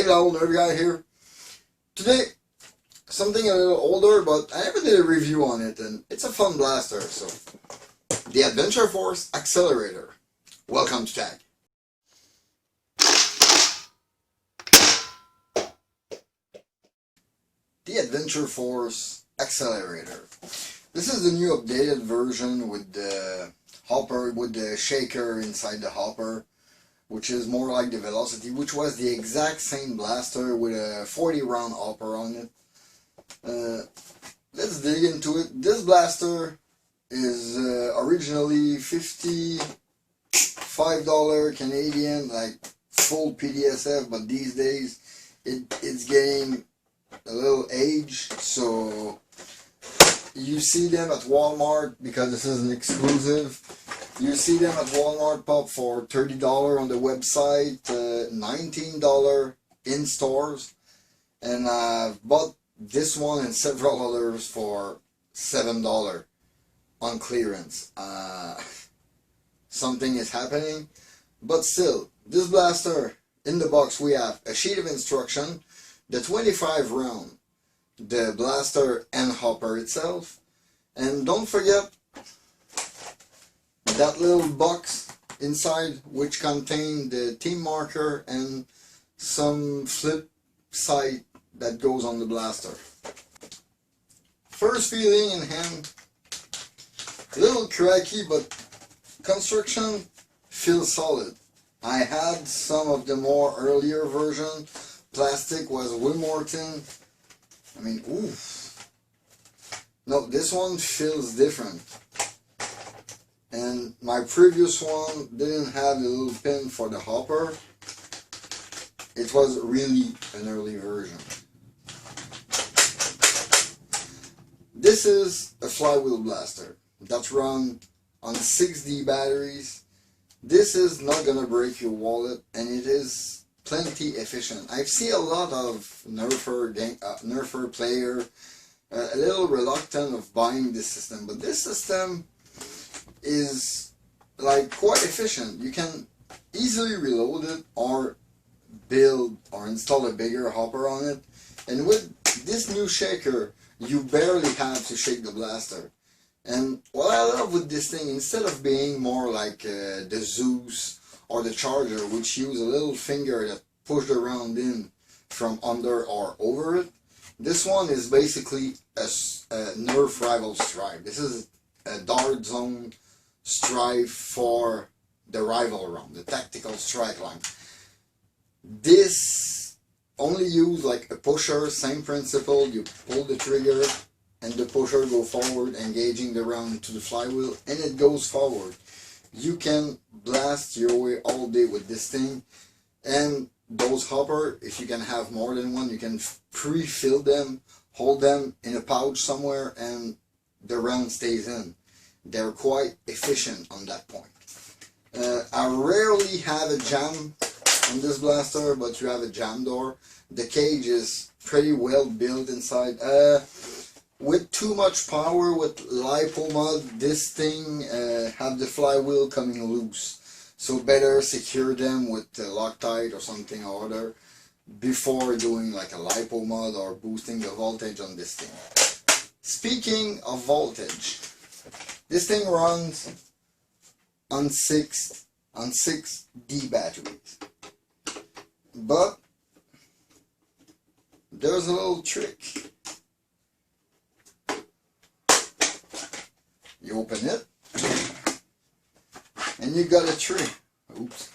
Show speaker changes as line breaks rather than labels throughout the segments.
Untitled Nerfguy here. Today, something a little older, but I never did a review on it, and it's a fun blaster. So, the Force Accelerator. Welcome to Tag. The Force Accelerator. This is the new updated version with the hopper, with the shaker inside the hopper, which is more like the Velocity, which was the exact same blaster with a 40 round hopper on it. Let's dig into it. This blaster is originally $55 Canadian, like full PDSF, but these days it's getting a little age, so you see them at Walmart because this is an exclusive. You see them at Walmart pop for $30 on the website, $19 in stores, and I've bought this one and several others for $7 on clearance. Something is happening, but still, this blaster, in the box we have a sheet of instruction, the 25 round, the blaster and hopper itself, and don't forget that little box inside which contains the team marker and some flip side that goes on the blaster. First feeling in hand, a little cracky, but construction feels solid. I had some of the more earlier version. Plastic was way more thin. I mean, ooh. No, this one feels different. And my previous one didn't have the little pin for the hopper. It was really an early version. This is a flywheel blaster that's run on 6D batteries. This is not gonna break your wallet, and it is plenty efficient. I've seen a lot of nerfer player a little reluctant of buying this system, but this system is like quite efficient. You can easily reload it or build or install a bigger hopper on it, and with this new shaker you barely have to shake the blaster. And what I love with this thing, instead of being more like the Zeus or the Charger, which use a little finger that push the round in from under or over it, this one is basically a Nerf rival stripe. This is a dart zone stripe for the rival round, the tactical strike line. This only use like a pusher, same principle. You pull the trigger and the pusher go forward, engaging the round to the flywheel, and it goes forward. You can blast your way all day with this thing. And those hopper, if you can have more than one, you can pre-fill them, hold them in a pouch somewhere, and the round stays in. They're quite efficient on that point. I rarely have a jam on this blaster, but you have a jam door. The cage is pretty well built inside. With too much power with lipo mod, this thing have the flywheel coming loose. So better secure them with Loctite or something or other before doing like a lipo mod or boosting the voltage on this thing. Speaking of voltage, this thing runs on 6D batteries. But there's a little trick. You open it, and you got a tree. Oops.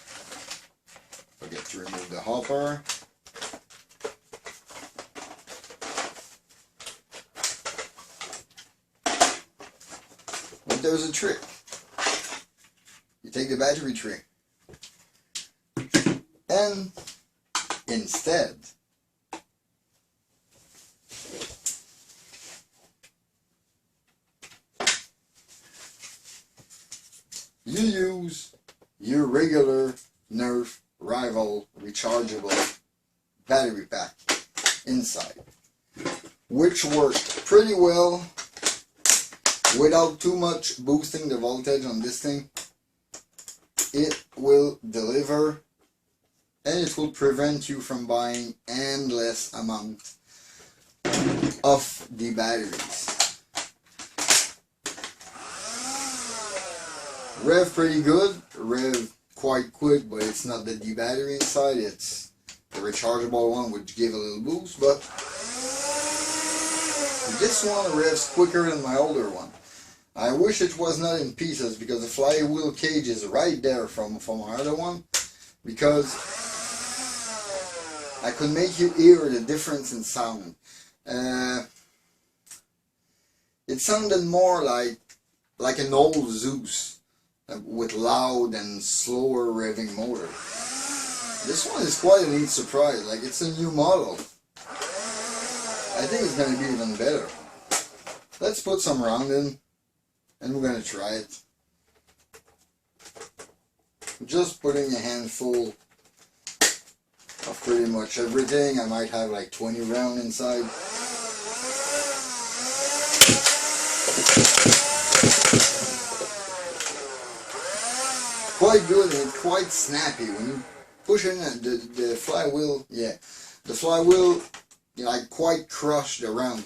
Forget to remove the hopper. But there's a trick. You take the battery tray, and instead you use your regular Nerf rival rechargeable battery pack inside, which worked pretty well without too much boosting the voltage on this thing. It will deliver and it will prevent you from buying endless amount of the batteries. Rev pretty good, rev quite quick, but it's not the battery inside, it's the rechargeable one, which gave a little boost, but this one revs quicker than my older one. I wish it was not in pieces, because the flywheel cage is right there from my other one, because I could make you hear the difference in sound. It sounded more like an old Zeus with loud and slower revving motor. This one is quite a neat surprise, like it's a new model. I think it's going to be even better. Let's put some round in and we're going to try it. Just putting a handful of pretty much everything. I might have like 20 round inside. Quite good and quite snappy. When you push in the flywheel, yeah, the flywheel, you know, like quite crushed around.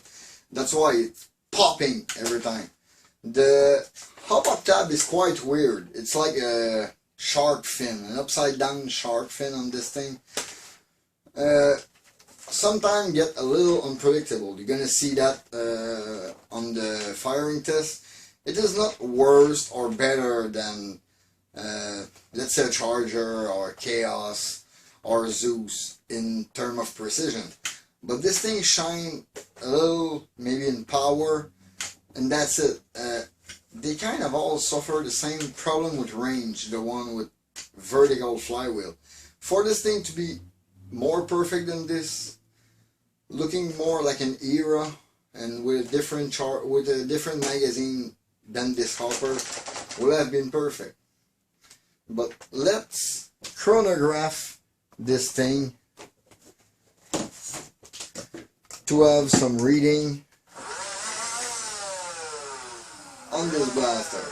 That's why it's popping every time. The hop-up tab is quite weird. It's like a shark fin, an upside down shark fin on this thing. Sometimes get a little unpredictable. You're gonna see that on the firing test. It is not worse or better than let's say a Charger or a Chaos or a Zeus in terms of precision. But this thing shine a little maybe in power, and that's it. They kind of all suffer the same problem with range, the one with vertical flywheel. For this thing to be more perfect than this, looking more like an era and with a different magazine than this hopper, would have been perfect. But let's chronograph this thing to have some reading on this blaster.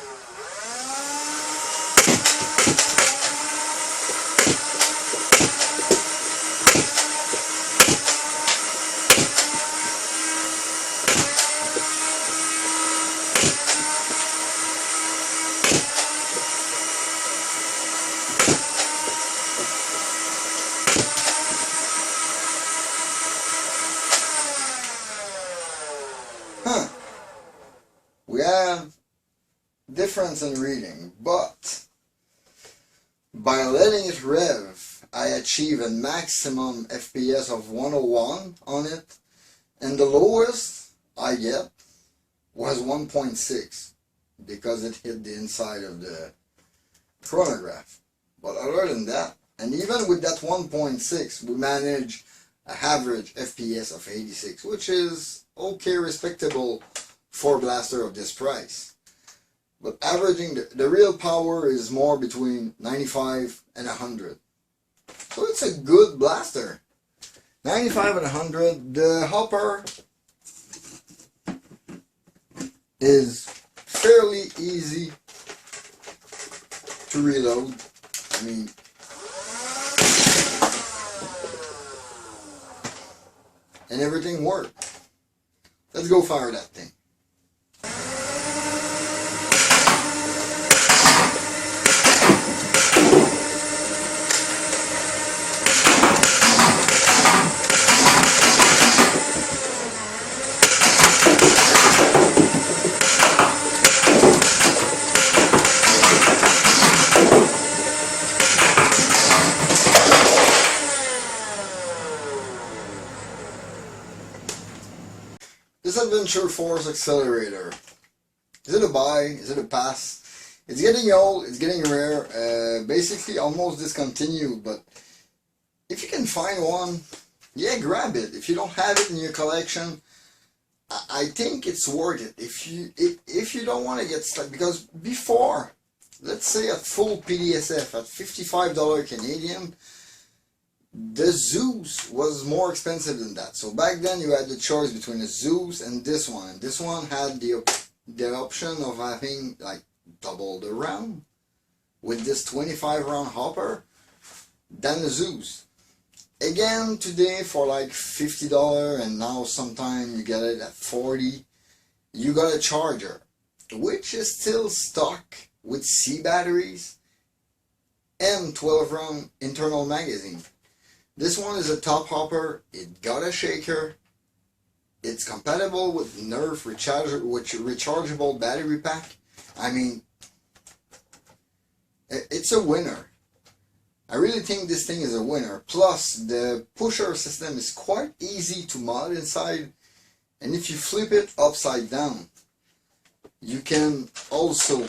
We have difference in reading, but by letting it rev, I achieve a maximum FPS of 101 on it, and the lowest I get was 1.6 because it hit the inside of the chronograph. But other than that, and even with that 1.6, we manage an average FPS of 86, which is okay, respectable for a blaster of this price. But averaging the real power is more between 95 and 100. So it's a good blaster. 95 and 100. The hopper is fairly easy to reload. I mean, and everything worked. Let's go fire that thing. This adventure Force Accelerator. Is it a buy? Is it a pass? It's getting old, it's getting rare, basically almost discontinued, but if you can find one, yeah, grab it. If you don't have it in your collection, I think it's worth it. If you don't want to get stuck, because before, let's say at full PDSF at $55 Canadian, the Zeus was more expensive than that. So back then you had the choice between a Zeus and this one. And this one had the option of having like double the round with this 25 round hopper. than the Zeus. Again, today for like $50, and now sometime you get it at $40, you got a charger, which is still stock with C batteries and 12 round internal magazine. This one is a top hopper, it got a shaker, it's compatible with nerf rechargeable battery pack. I mean, it's a winner. I really think this thing is a winner. Plus, the pusher system is quite easy to mod inside, and if you flip it upside down, you can also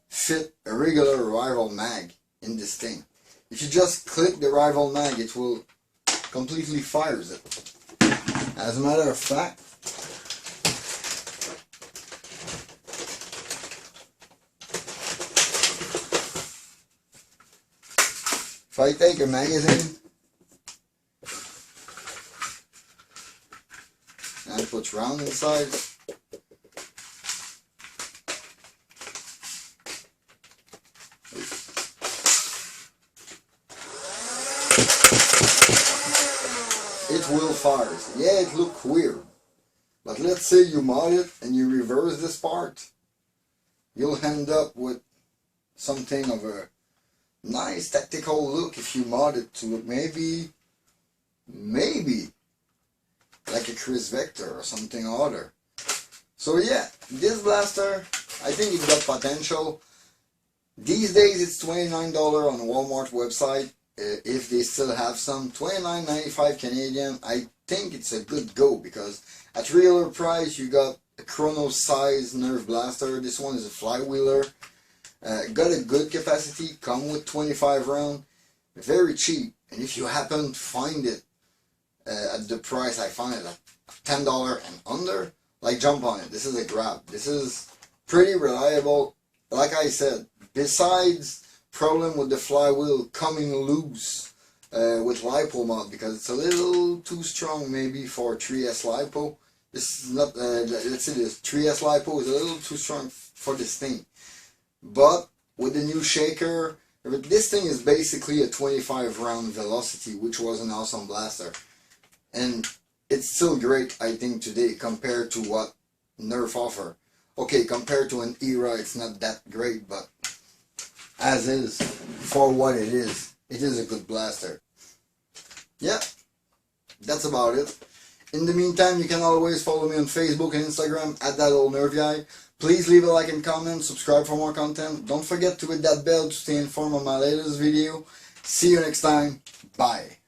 fit a regular rival mag in this thing. If you just click the rival mag, it will completely fires it. As a matter of fact, if I take a magazine and put round inside, it will fire. Yeah, it looks weird, but let's say you mod it and you reverse this part, you'll end up with something of a nice tactical look if you mod it to look maybe like a Chris Vector or something other. So yeah, this blaster, I think it got potential. These days it's $29 on Walmart website. If they still have some, $29.95 Canadian. I think it's a good go, because at regular price you got a Chrono size Nerf blaster. This one is a flywheeler. Got a good capacity, come with 25 round, very cheap. And if you happen to find it at the price I found it at, $10 and under, like, jump on it. This is a grab. This is pretty reliable. Like I said, besides problem with the flywheel coming loose with LiPo mod, because it's a little too strong maybe for 3S LiPo. This is not, let's say this 3S LiPo is a little too strong for this thing. But with the new shaker, this thing is basically a 25 round velocity, which was an awesome blaster. And it's still great, I think, today compared to what Nerf offer. Okay, compared to an era, it's not that great, but as is, for what it is a good blaster. Yeah, that's about it. In the meantime, you can always follow me on Facebook and Instagram at thatoldnerfguy. Please leave a like and comment, subscribe for more content. Don't forget to hit that bell to stay informed on my latest video. See you next time. Bye.